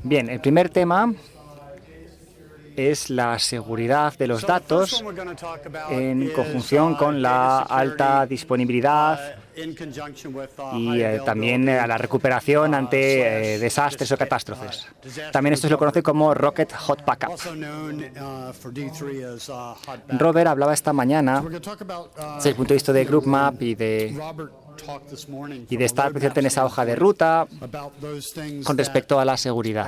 Bien, el primer tema es la seguridad de los datos en conjunción con la alta disponibilidad y también a la recuperación ante desastres o catástrofes. También esto se lo conoce como Rocket Hot Backup. Robert hablaba esta mañana desde el punto de vista de Group Map y de estar presente en esa hoja de ruta con respecto a la seguridad.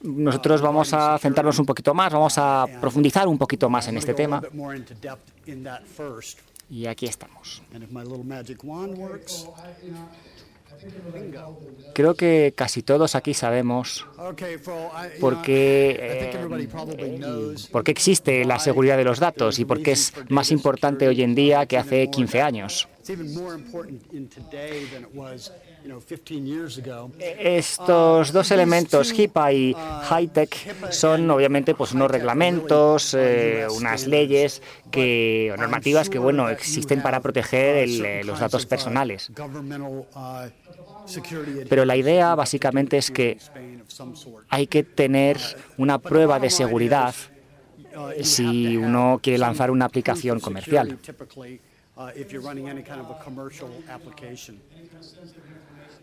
Nosotros vamos a centrarnos un poquito más, vamos a profundizar un poquito más en este tema. Y aquí estamos. Creo que casi todos aquí sabemos por qué existe la seguridad de los datos y por qué es más importante hoy en día que hace 15 años. Estos dos elementos, HIPAA y High-Tech, son obviamente pues unos reglamentos, unas leyes o normativas que existen para proteger los datos personales. Pero la idea básicamente es que hay que tener una prueba de seguridad si uno quiere lanzar una aplicación comercial.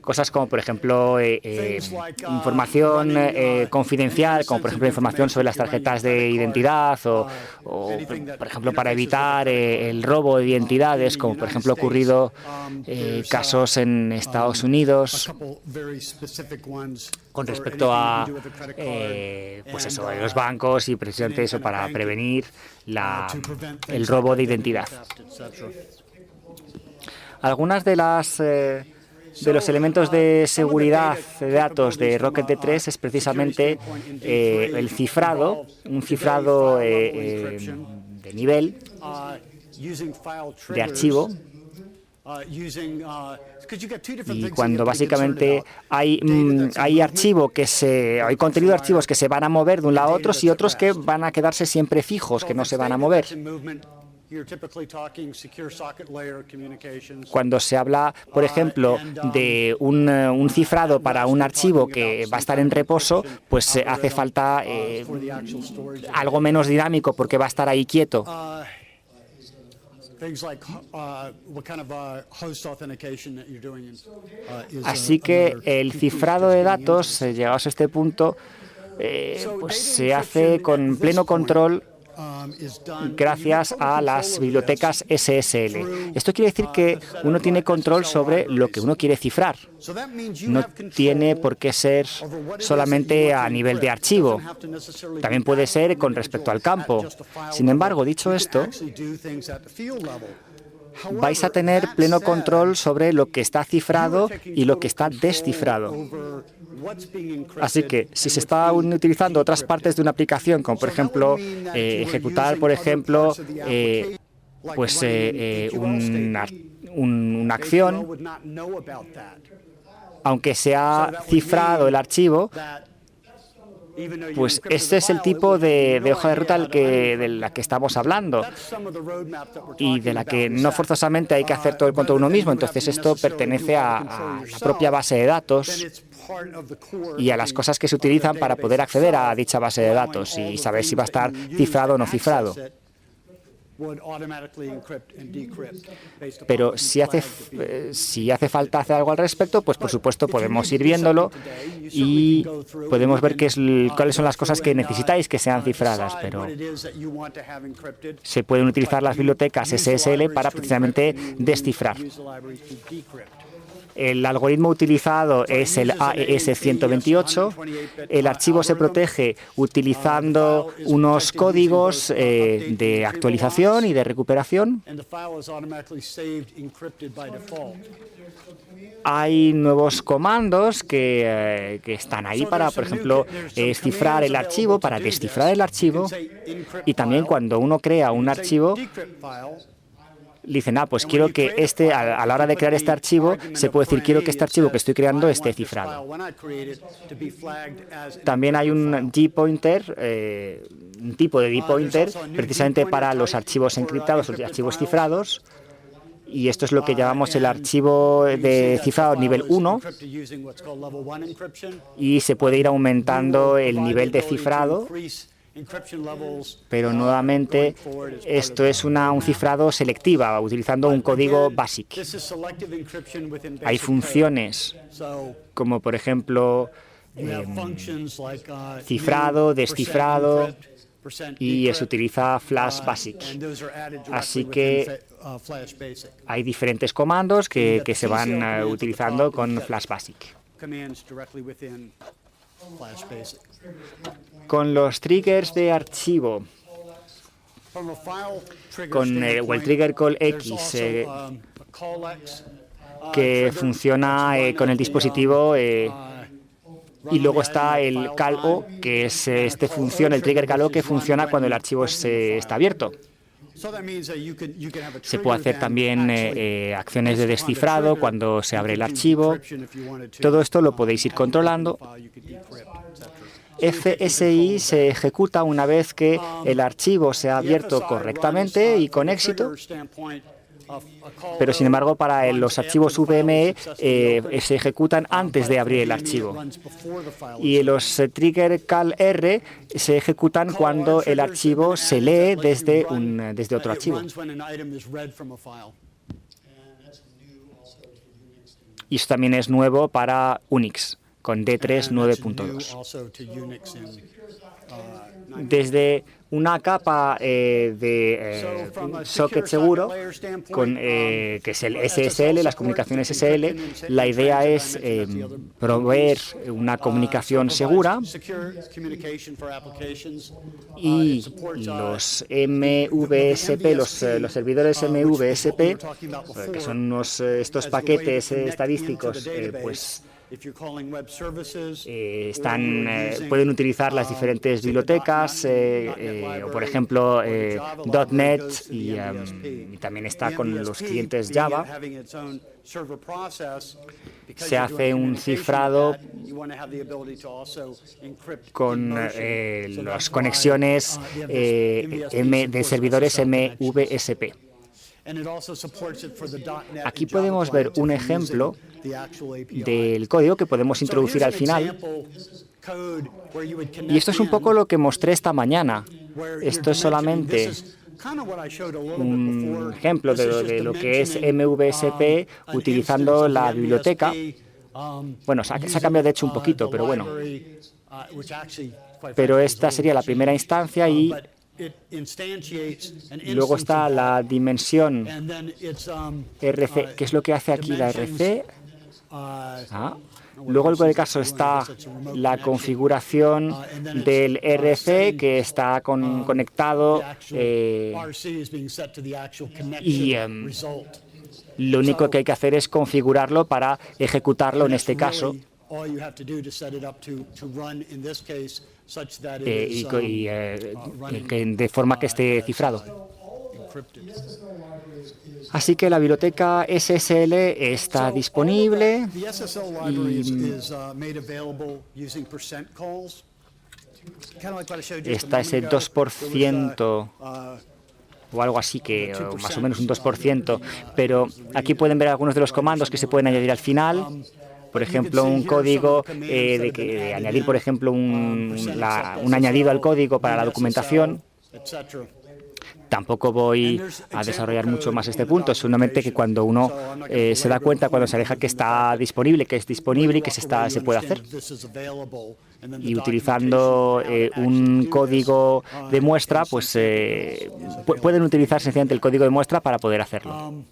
Cosas como, por ejemplo, información confidencial, como, por ejemplo, información sobre las tarjetas de identidad o, por ejemplo, para evitar el robo de identidades, como, por ejemplo, ha ocurrido casos en Estados Unidos con respecto a los bancos y precisamente eso para prevenir el robo de identidad. Algunas de los elementos de seguridad de datos de Rocket D3 es precisamente el cifrado, un cifrado de nivel, de archivo, y cuando básicamente hay contenido de archivos que se van a mover de un lado a otro y otros que van a quedarse siempre fijos, que no se van a mover. Cuando se habla, por ejemplo, de un cifrado para un archivo que va a estar en reposo, pues hace falta algo menos dinámico porque va a estar ahí quieto. Así que el cifrado de datos, llegados a este punto, pues se hace con pleno control gracias a las bibliotecas SSL. Esto quiere decir que uno tiene control sobre lo que uno quiere cifrar. No tiene por qué ser solamente a nivel de archivo. También puede ser con respecto al campo. Sin embargo, dicho esto, vais a tener pleno control sobre lo que está cifrado y lo que está descifrado. Así que si se está utilizando otras partes de una aplicación, como por ejemplo ejecutar, por ejemplo, una acción, aunque se ha cifrado el archivo, pues este es el tipo de hoja de ruta de la que estamos hablando y de la que no forzosamente hay que hacer todo el control uno mismo. Entonces esto pertenece a la propia base de datos y a las cosas que se utilizan para poder acceder a dicha base de datos y saber si va a estar cifrado o no cifrado. Pero si hace falta hacer algo al respecto, pues por supuesto podemos ir viéndolo y podemos ver cuáles son las cosas que necesitáis que sean cifradas, pero se pueden utilizar las bibliotecas SSL para precisamente descifrar. El algoritmo utilizado es el AES 128. El archivo se protege utilizando unos códigos de actualización y de recuperación. Hay nuevos comandos que están ahí para, por ejemplo, cifrar el archivo, para descifrar el archivo. Y también cuando uno crea un archivo, dicen, pues quiero que a la hora de crear este archivo, se puede decir, quiero que este archivo que estoy creando esté cifrado. También hay un depointer, un tipo de depointer, precisamente para los archivos encriptados o archivos cifrados. Y esto es lo que llamamos el archivo de cifrado nivel 1, y se puede ir aumentando el nivel de cifrado, pero nuevamente esto es un cifrado selectiva, utilizando un código BASIC. Hay funciones como, por ejemplo, cifrado, descifrado, y se utiliza Flash Basic. Así que hay diferentes comandos que se van utilizando con Flash Basic. Con los triggers de archivo, con el trigger call X, que funciona con el dispositivo, y luego está el call-o, que es el trigger call-o que funciona cuando el archivo está abierto. Se puede hacer también acciones de descifrado cuando se abre el archivo. Todo esto lo podéis ir controlando. FSI se ejecuta una vez que el archivo se ha abierto correctamente y con éxito. Pero, sin embargo, para los archivos VME se ejecutan antes de abrir el archivo. Y los trigger call R se ejecutan cuando el archivo se lee desde otro archivo. Y esto también es nuevo para Unix, con D3 9.2. Desde una capa de socket seguro, que es el SSL, las comunicaciones SSL, la idea es proveer una comunicación segura, y los MVSP, los servidores MVSP, que son estos paquetes estadísticos, pues pueden utilizar las diferentes bibliotecas, o por ejemplo .NET, y también está con los clientes Java. Se hace un cifrado con las conexiones de servidores MVSP. Aquí podemos ver un ejemplo del código que podemos introducir al final. Y esto es un poco lo que mostré esta mañana. Esto es solamente un ejemplo de lo que es MVSP utilizando la biblioteca. Bueno, se ha cambiado de hecho un poquito, pero bueno. Pero esta sería la primera instancia, y luego está la dimensión RC. ¿Qué es lo que hace aquí la RC? Luego, en el caso, está la configuración del RC, que está conectado, y lo único que hay que hacer es configurarlo para ejecutarlo en este caso. De forma que esté cifrado. Así que la biblioteca SSL está disponible, y está ese 2% o algo así, o más o menos un 2%, pero aquí pueden ver algunos de los comandos que se pueden añadir al final. Por ejemplo, un código de añadir, por ejemplo, un añadido al código para la documentación. Tampoco voy a desarrollar mucho más este punto, solamente que cuando uno se da cuenta, cuando se aleja, que está disponible, que es disponible y que se puede hacer. Y utilizando un código de muestra, pues pueden utilizar sencillamente el código de muestra para poder hacerlo.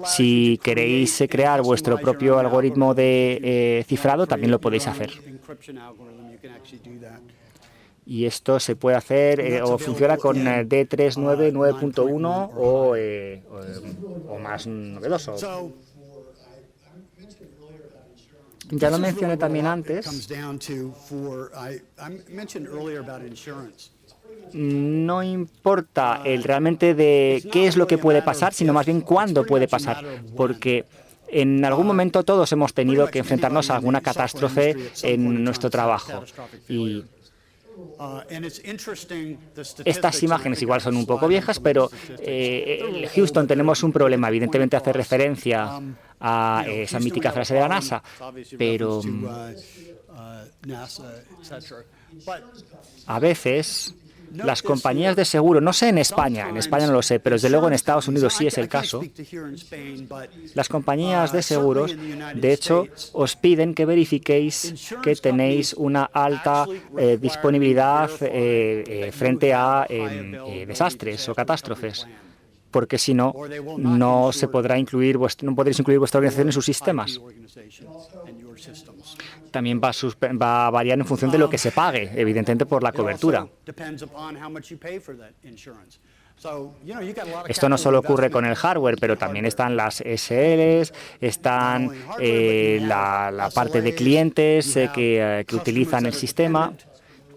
Si queréis crear vuestro propio algoritmo de cifrado, también lo podéis hacer. Y esto se puede hacer o funciona con D3 9.1 o más novedoso. Ya lo mencioné también antes. no importa realmente de qué es lo que puede pasar, sino más bien cuándo puede pasar, porque en algún momento todos hemos tenido que enfrentarnos a alguna catástrofe en nuestro trabajo. Y estas imágenes igual son un poco viejas, pero en Houston tenemos un problema. Evidentemente hace referencia a esa mítica frase de la NASA, pero a veces las compañías de seguro, no sé en España no lo sé, pero desde luego en Estados Unidos sí es el caso, las compañías de seguros, de hecho, os piden que verifiquéis que tenéis una alta disponibilidad frente a desastres o catástrofes, porque si no, no podréis incluir vuestra organización en sus sistemas. También va a variar en función de lo que se pague, evidentemente por la cobertura. Esto no solo ocurre con el hardware, pero también están las SLs, están la parte de clientes que utilizan el sistema.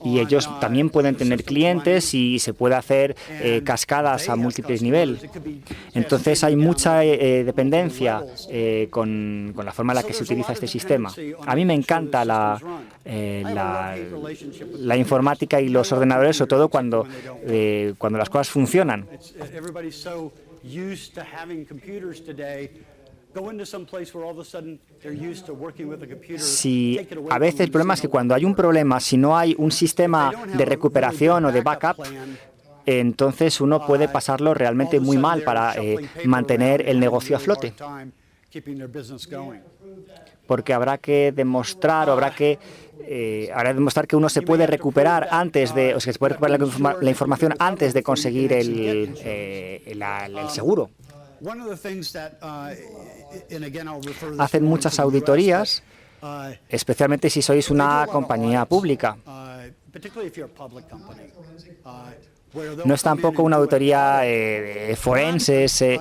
Y ellos también pueden tener clientes y se puede hacer cascadas a múltiples niveles. Entonces hay mucha dependencia con la forma en la que se utiliza este sistema. A mí me encanta la informática y los ordenadores, sobre todo cuando las cosas funcionan. Si a veces el problema es que cuando hay un problema, si no hay un sistema de recuperación o de backup, entonces uno puede pasarlo realmente muy mal para mantener el negocio a flote. Porque habrá que demostrar que uno se puede recuperar o sea, se puede recuperar la información antes de conseguir el seguro. Hacen muchas auditorías, especialmente si sois una compañía pública. No es tampoco una auditoría forense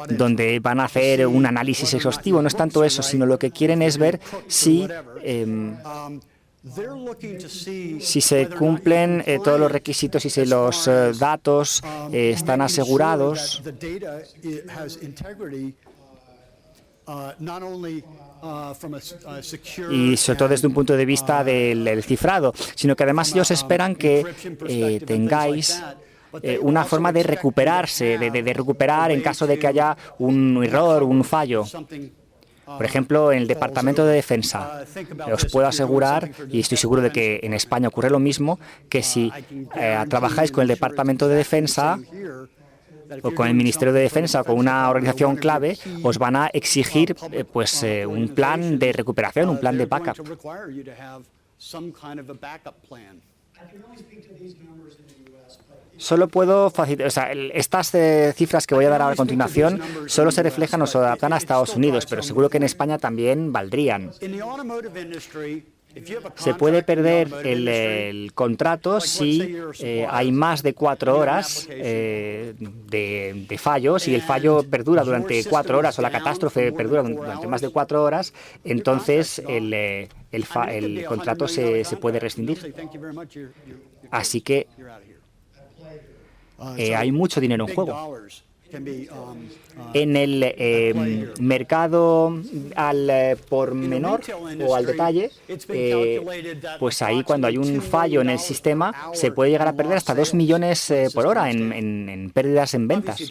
donde van a hacer un análisis exhaustivo, no es tanto eso, sino lo que quieren es ver si se cumplen todos los requisitos y si los datos están asegurados. Y sobre todo desde un punto de vista del cifrado, sino que además ellos esperan que tengáis una forma de recuperarse, de recuperar en caso de que haya un error, un fallo. Por ejemplo, en el Departamento de Defensa, os puedo asegurar, y estoy seguro de que en España ocurre lo mismo, que si trabajáis con el Departamento de Defensa o con el Ministerio de Defensa o con una organización clave, os van a exigir un plan de recuperación, un plan de backup. Solo puedo facilitar, o sea, estas cifras que voy a dar a continuación solo se reflejan o se adaptan a Estados Unidos, pero seguro que en España también valdrían. Se puede perder el contrato si hay más de 4 horas de fallo. Si el fallo perdura durante 4 horas o la catástrofe perdura durante más de 4 horas, entonces el contrato se puede rescindir. Así que hay mucho dinero en juego. En el mercado al por menor o al detalle, pues ahí cuando hay un fallo en el sistema se puede llegar a perder hasta 2 millones por hora en pérdidas en ventas.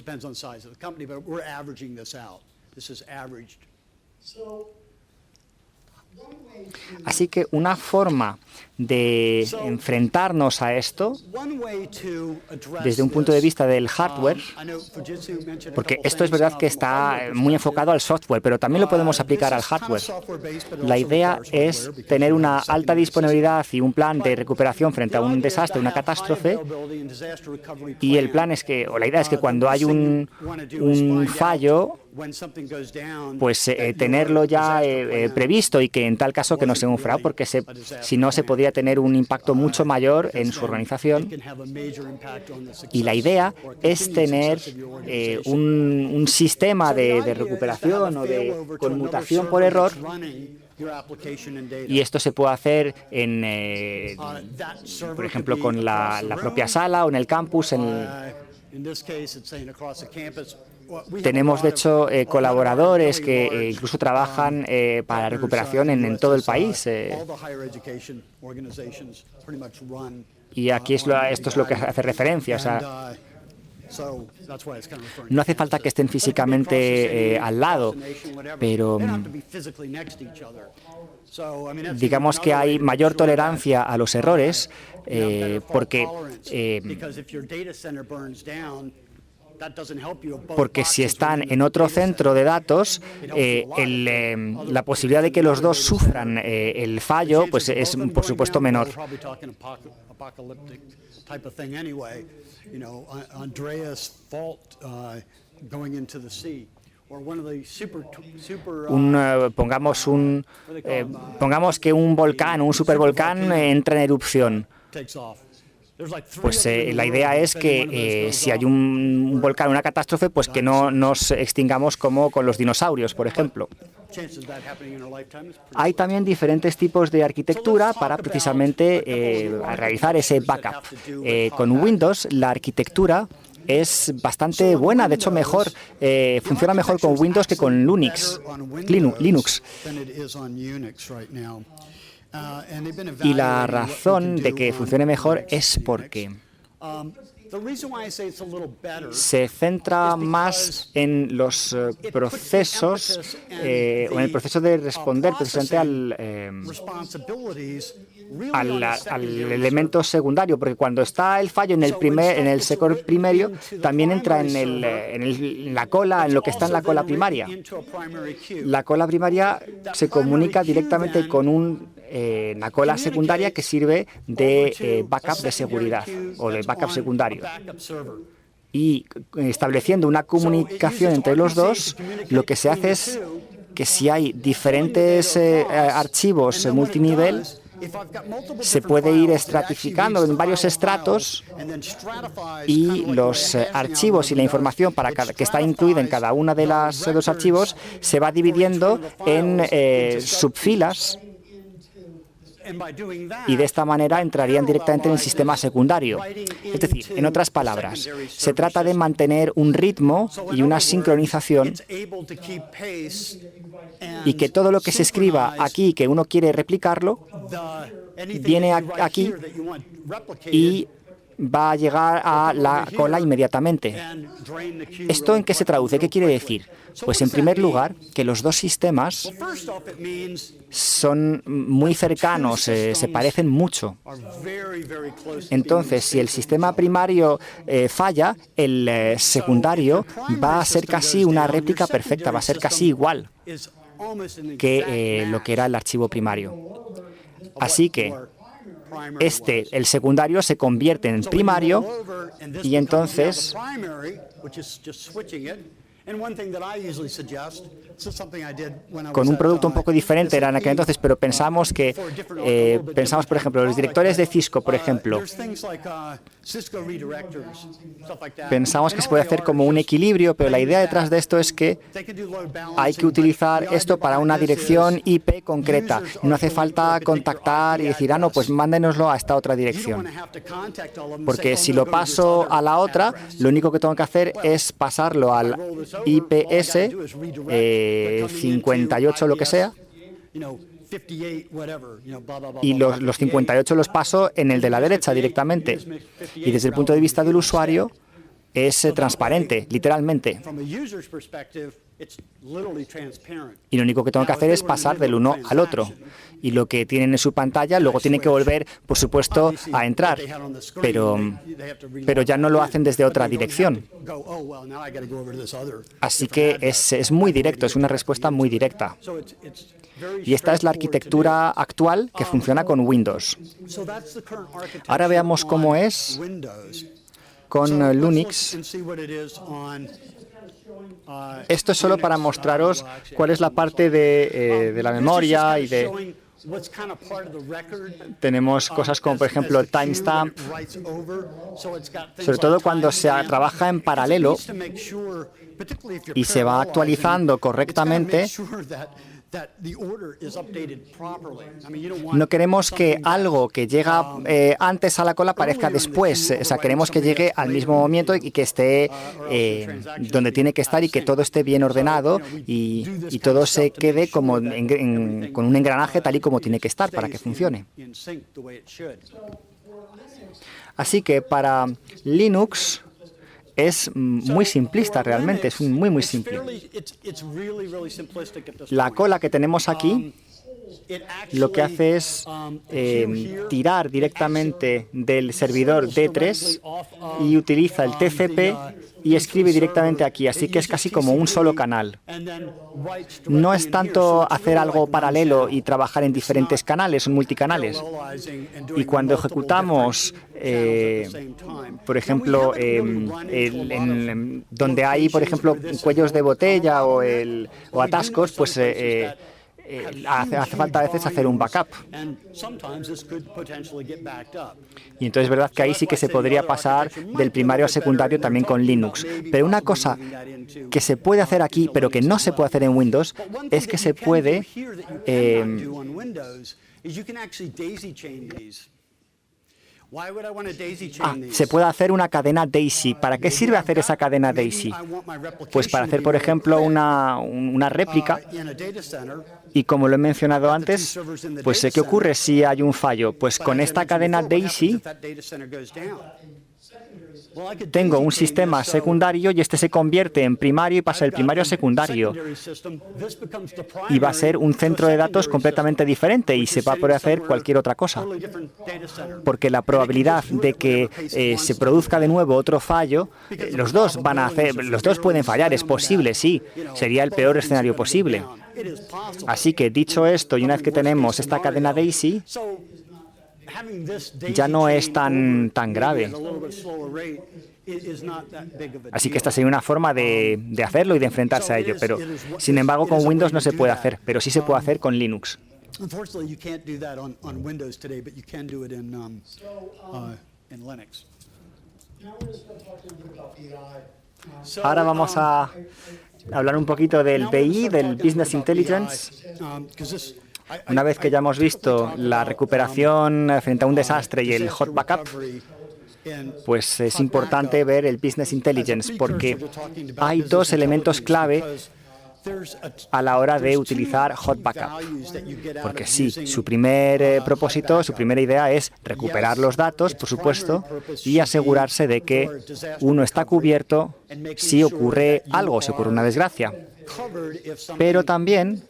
Así que una forma de enfrentarnos a esto, desde un punto de vista del hardware, porque esto es verdad que está muy enfocado al software, pero también lo podemos aplicar al hardware. La idea es tener una alta disponibilidad y un plan de recuperación frente a un desastre, una catástrofe, y el plan es que, o la idea es que cuando hay un fallo, pues tenerlo ya previsto y que en tal caso que no sea un fraude, porque si no se podría tener un impacto mucho mayor en su organización. Y la idea es tener un sistema de recuperación o de conmutación por error Y esto se puede hacer por ejemplo, con la propia sala o en el campus. Tenemos, de hecho, colaboradores que incluso trabajan para la recuperación en todo el país. Y aquí esto es lo que hace referencia. O sea, no hace falta que estén físicamente al lado, pero digamos que hay mayor tolerancia a los errores porque si están en otro centro de datos, la posibilidad de que los dos sufran el fallo pues es, por supuesto, menor. Pongamos que un volcán, un supervolcán, entra en erupción. Pues la idea es que si hay un volcán, una catástrofe, pues que no nos extingamos como con los dinosaurios, por ejemplo. Hay también diferentes tipos de arquitectura para precisamente realizar ese backup. Con Windows la arquitectura es bastante buena, de hecho funciona mejor con Windows que con Linux. Y la razón de que funcione mejor es porque se centra más en los procesos o en el proceso de responder precisamente al elemento secundario, porque cuando está el fallo en el sector primario, también entra en la cola, en lo que está en la cola primaria. La cola primaria se comunica directamente con una cola secundaria que sirve de backup de seguridad o de backup secundario. Y estableciendo una comunicación entre los dos, lo que se hace es que si hay diferentes archivos multinivel, se puede ir estratificando en varios estratos y los archivos y la información que está incluida en cada una de los dos archivos se va dividiendo en subfilas. Y de esta manera entrarían directamente en el sistema secundario. Es decir, en otras palabras, se trata de mantener un ritmo y una sincronización y que todo lo que se escriba aquí, que uno quiere replicarlo, viene aquí y va a llegar a la cola inmediatamente. ¿Esto en qué se traduce? ¿Qué quiere decir? Pues en primer lugar, que los dos sistemas son muy cercanos, se parecen mucho. Entonces, si el sistema primario falla, el secundario va a ser casi una réplica perfecta, va a ser casi igual que lo que era el archivo primario. Así que el secundario se convierte en primario y entonces con un producto un poco diferente era en aquel entonces, pero pensamos, por ejemplo, los directores de Cisco, por ejemplo, pensamos que se puede hacer como un equilibrio, pero la idea detrás de esto es que hay que utilizar esto para una dirección IP concreta. No hace falta contactar y decir, no, pues mándenoslo a esta otra dirección. Porque si lo paso a la otra, lo único que tengo que hacer es pasarlo al IPS 58, lo que sea, y los 58 los paso en el de la derecha directamente. Y desde el punto de vista del usuario es transparente, literalmente. Y lo único que tengo que hacer es pasar del uno al otro. Y lo que tienen en su pantalla luego tiene que volver, por supuesto, a entrar. Pero ya no lo hacen desde otra dirección. Así que es muy directo, es una respuesta muy directa. Y esta es la arquitectura actual que funciona con Windows. Ahora veamos cómo es con Linux. Esto es solo para mostraros cuál es la parte de la memoria y de... Tenemos cosas como, por ejemplo, el timestamp, sobre todo cuando se trabaja en paralelo y se va actualizando correctamente. No queremos que algo que llega antes a la cola aparezca después. O sea, queremos que llegue al mismo momento y que esté donde tiene que estar y que todo esté bien ordenado y todo se quede como con un engranaje tal y como tiene que estar para que funcione. Así que para Linux es muy simplista realmente, es muy simple. La cola que tenemos aquí lo que hace es tirar directamente del servidor D3 y utiliza el TCP y escribe directamente aquí, así que es casi como un solo canal. No es tanto hacer algo paralelo y trabajar en diferentes canales, son multicanales. Y cuando ejecutamos, por ejemplo, donde hay, por ejemplo, cuellos de botella o atascos, pues hace falta a veces hacer un backup. Y entonces es verdad que ahí sí que se podría pasar del primario al secundario también con Linux. Pero una cosa que se puede hacer aquí, pero que no se puede hacer en Windows, es que se puede se puede hacer una cadena DAISY. ¿Para qué sirve hacer esa cadena DAISY? Pues para hacer, por ejemplo, una réplica. Y como lo he mencionado antes, pues ¿qué ocurre si hay un fallo? Pues con esta cadena DAISY tengo un sistema secundario y este se convierte en primario y pasa del primario a secundario. Y va a ser un centro de datos completamente diferente y se va a poder hacer cualquier otra cosa. Porque la probabilidad de que se produzca de nuevo otro fallo, los dos pueden fallar, es posible, sí. Sería el peor escenario posible. Así que dicho esto, y una vez que tenemos esta cadena DAISY, ya no es tan grave. Así que esta sería una forma de hacerlo y de enfrentarse a ello. Pero, sin embargo, con Windows no se puede hacer, pero sí se puede hacer con Linux. Ahora vamos a hablar un poquito del BI, del Business Intelligence. Una vez que ya hemos visto la recuperación frente a un desastre y el hot backup, pues es importante ver el Business Intelligence porque hay dos elementos clave a la hora de utilizar hot backup. Porque sí, su primer propósito, su primera idea es recuperar los datos, por supuesto, y asegurarse de que uno está cubierto si ocurre algo, si ocurre una desgracia. Pero también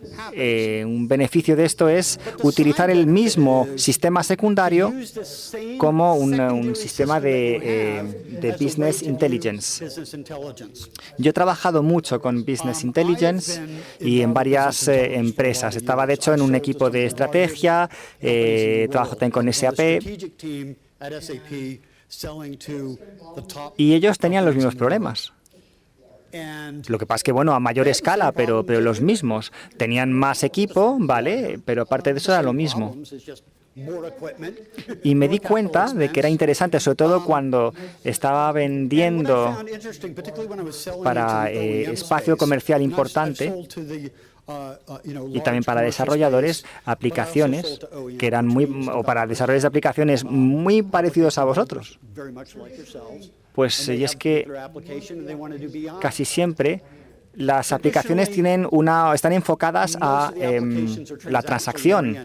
un beneficio de esto es utilizar el mismo sistema secundario como un sistema de Business Intelligence. Yo he trabajado mucho con Business Intelligence y en varias empresas. Estaba, de hecho, en un equipo de estrategia, trabajo también con SAP. Y ellos tenían los mismos problemas. Lo que pasa es que, bueno, a mayor escala, pero los mismos. Tenían más equipo, ¿vale? Pero aparte de eso era lo mismo. Y me di cuenta de que era interesante, sobre todo cuando estaba vendiendo para espacio comercial importante y también para desarrolladores aplicaciones que eran o para desarrolladores de aplicaciones muy parecidos a vosotros. Pues y es que casi siempre las aplicaciones están enfocadas a la transacción.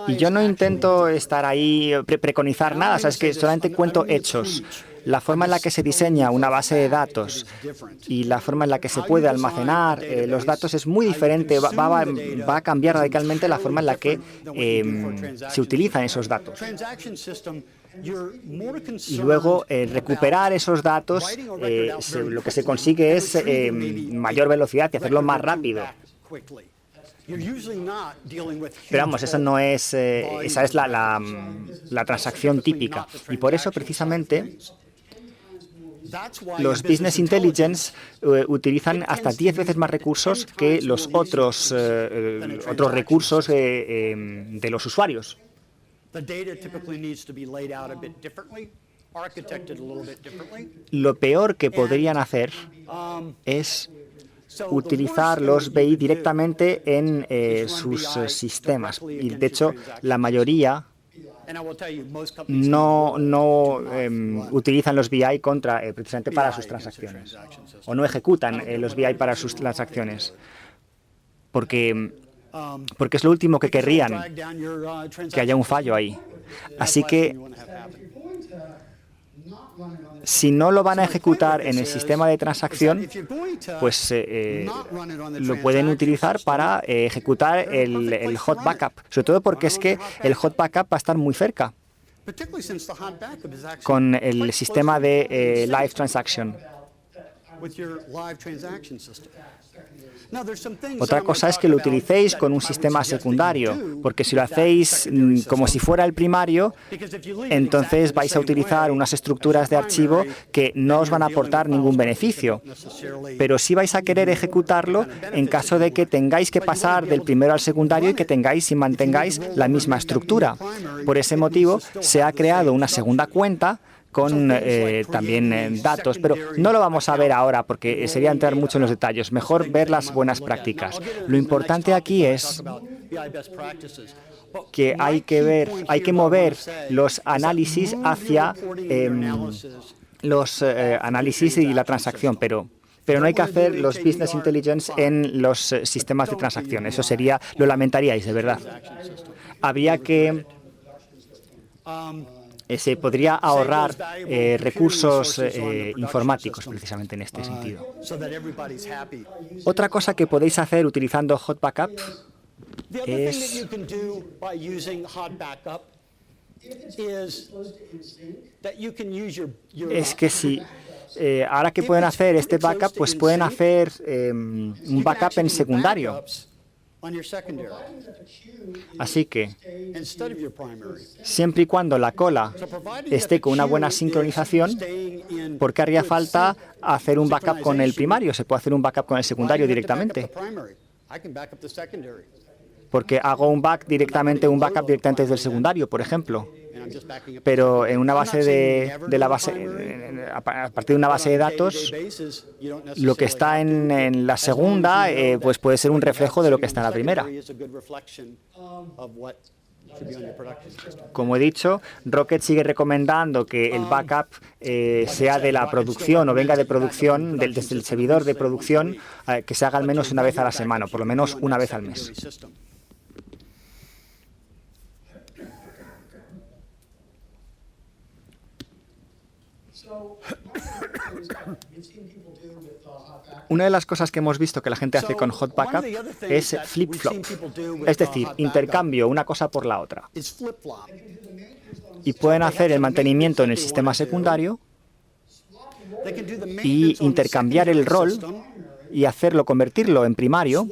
Y yo no intento estar ahí, preconizar nada, o sea, es que solamente cuento hechos. La forma en la que se diseña una base de datos y la forma en la que se puede almacenar los datos es muy diferente, va a cambiar radicalmente la forma en la que se utilizan esos datos. Y luego recuperar esos datos, lo que se consigue es mayor velocidad y hacerlo más rápido. Pero vamos, eso no es, esa es la transacción típica. Y por eso, precisamente, los Business Intelligence utilizan hasta 10 veces más recursos que los otros recursos de los usuarios. Lo peor que podrían hacer es utilizar los BI directamente en sus sistemas. Y de hecho, la mayoría no utilizan los BI precisamente para sus transacciones, o no ejecutan los BI para sus transacciones, porque es lo último que querrían, que haya un fallo ahí. Así que si no lo van a ejecutar en el sistema de transacción, pues lo pueden utilizar para ejecutar el hot backup, sobre todo porque es que el hot backup va a estar muy cerca con el sistema de live transaction. Otra cosa es que lo utilicéis con un sistema secundario, porque si lo hacéis como si fuera el primario, entonces vais a utilizar unas estructuras de archivo que no os van a aportar ningún beneficio. Pero sí vais a querer ejecutarlo en caso de que tengáis que pasar del primero al secundario y que tengáis y mantengáis la misma estructura. Por ese motivo, se ha creado una segunda cuenta con también datos, pero no lo vamos a ver ahora porque sería entrar mucho en los detalles. Mejor ver las buenas prácticas. Lo importante aquí es que hay que mover los análisis hacia los análisis y la transacción, pero no hay que hacer los business intelligence en los sistemas de transacción. Eso sería, lo lamentaríais, de verdad. Habría que se podría ahorrar recursos informáticos precisamente en este sentido. Otra cosa que podéis hacer utilizando Hot Backup es que si ahora que pueden hacer este backup, pues pueden hacer un backup en secundario. Así que, siempre y cuando la cola esté con una buena sincronización, ¿por qué haría falta hacer un backup con el primario? Se puede hacer un backup con el secundario directamente. Porque hago un backup directamente desde el secundario, por ejemplo. Pero en una base a partir de una base de datos, lo que está en la segunda pues puede ser un reflejo de lo que está en la primera. Como he dicho, Rocket sigue recomendando que el backup sea de la producción o venga de producción, desde el servidor de producción, que se haga al menos una vez a la semana, por lo menos una vez al mes. Una de las cosas que hemos visto que la gente hace con Hot Backup es flip-flop, es decir, intercambio una cosa por la otra. Y pueden hacer el mantenimiento en el sistema secundario y intercambiar el rol y convertirlo en primario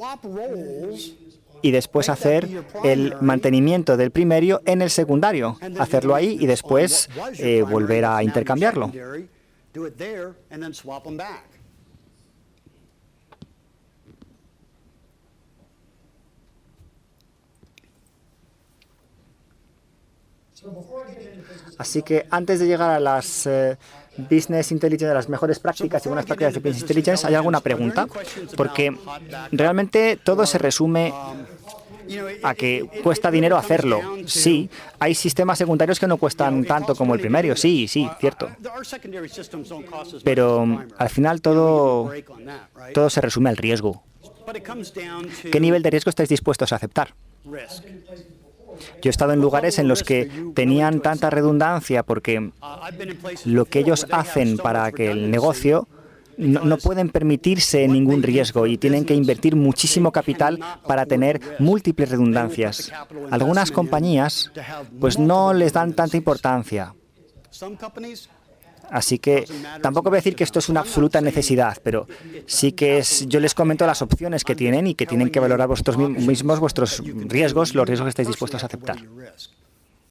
y después hacer el mantenimiento del primario en el secundario, hacerlo ahí y después volver a intercambiarlo. Así que antes de llegar a las Business Intelligence, a las mejores prácticas y buenas prácticas de Business Intelligence, ¿hay alguna pregunta? Porque realmente todo se resume a que cuesta dinero hacerlo. Sí, hay sistemas secundarios que no cuestan tanto como el primario. Sí, cierto. Pero al final todo se resume al riesgo. ¿Qué nivel de riesgo estáis dispuestos a aceptar? Yo he estado en lugares en los que tenían tanta redundancia porque lo que ellos hacen para que el negocio no pueden permitirse ningún riesgo y tienen que invertir muchísimo capital para tener múltiples redundancias. Algunas compañías pues no les dan tanta importancia. Así que tampoco voy a decir que esto es una absoluta necesidad, pero sí que yo les comento las opciones que tienen y que tienen que valorar vosotros mismos vuestros riesgos, los riesgos que estáis dispuestos a aceptar.